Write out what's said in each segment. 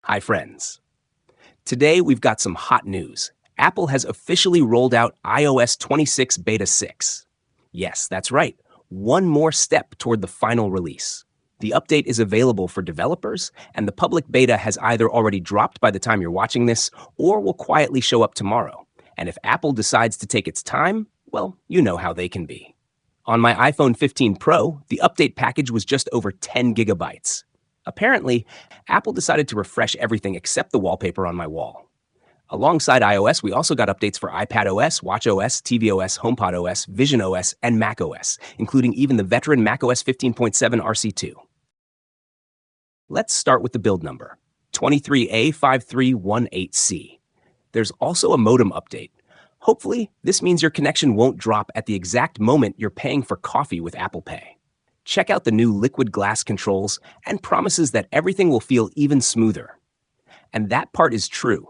Hi, friends. Today we've got some hot news. Apple has officially rolled out iOS 26 Beta 6. Yes, that's right. One more step toward the final release. The update is available for developers, and the public beta has either already dropped by the time you're watching this or will quietly show up tomorrow. And if Apple decides to take its time, well, you know how they can be. On my iPhone 15 Pro, the update package was just over 10 gigabytes. Apparently, Apple decided to refresh everything except the wallpaper on my wall. Alongside iOS, we also got updates for iPadOS, watchOS, tvOS, HomePodOS, visionOS, and macOS, including even the veteran macOS 15.7 RC2. Let's start with the build number, 23A5318C. There's also a modem update. Hopefully, this means your connection won't drop at the exact moment you're paying for coffee with Apple Pay. Check out the new liquid glass controls and promises that everything will feel even smoother. And that part is true.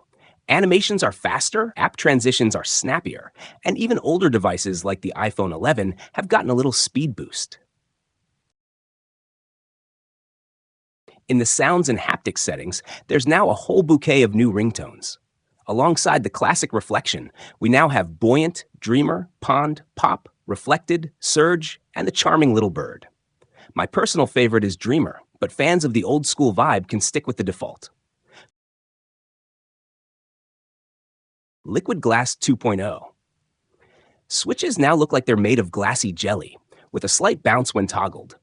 Animations are faster, app transitions are snappier, and even older devices like the iPhone 11 have gotten a little speed boost. In the sounds and haptics settings, there's now a whole bouquet of new ringtones. Alongside the classic reflection, we now have buoyant, dreamer, pond, pop, reflected, surge, and the charming little bird. My personal favorite is Dreamer, but fans of the old school vibe can stick with the default. Liquid Glass 2.0. Switches now look like they're made of glassy jelly, with a slight bounce when toggled.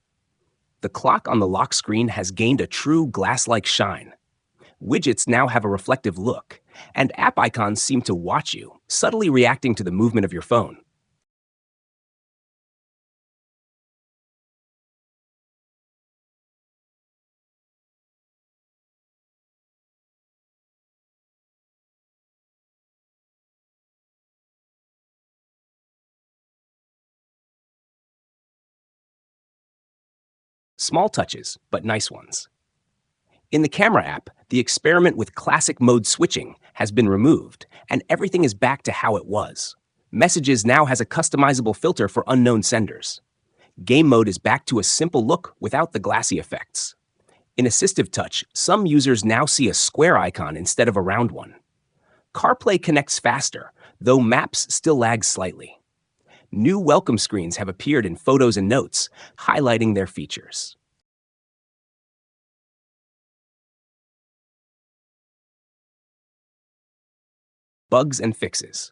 The clock on the lock screen has gained a true glass-like shine. Widgets now have a reflective look, and app icons seem to watch you, subtly reacting to the movement of your phone. Small touches, but nice ones. In the camera app, the experiment with classic mode switching has been removed, and everything is back to how it was. Messages now has a customizable filter for unknown senders. Game mode is back to a simple look without the glassy effects. In Assistive Touch, some users now see a square icon instead of a round one. CarPlay connects faster, though Maps still lags slightly. New welcome screens have appeared in Photos and Notes, highlighting their features. Bugs and fixes.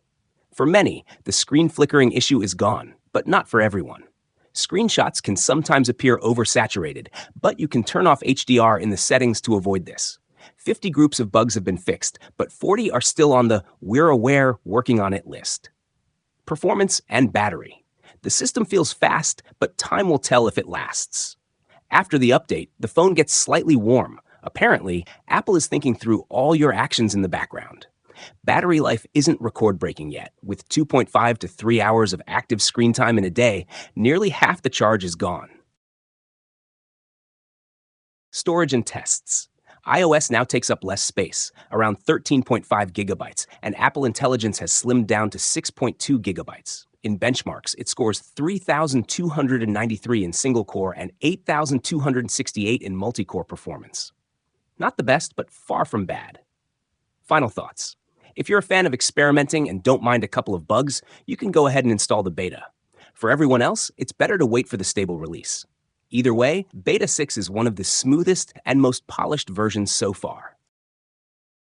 For many, the screen flickering issue is gone, but not for everyone. Screenshots can sometimes appear oversaturated, but you can turn off HDR in the settings to avoid this. 50 groups of bugs have been fixed, but 40 are still on the "we're aware, working on it" list. Performance and battery. The system feels fast, but time will tell if it lasts. After the update, the phone gets slightly warm. Apparently, Apple is thinking through all your actions in the background. Battery life isn't record-breaking yet. With 2.5 to 3 hours of active screen time in a day, nearly half the charge is gone. Storage and tests. iOS now takes up less space, around 13.5 gigabytes, and Apple Intelligence has slimmed down to 6.2 gigabytes. In benchmarks, it scores 3,293 in single-core and 8,268 in multi-core performance. Not the best, but far from bad. Final thoughts. If you're a fan of experimenting and don't mind a couple of bugs, you can go ahead and install the beta. For everyone else, it's better to wait for the stable release. Either way, Beta 6 is one of the smoothest and most polished versions so far.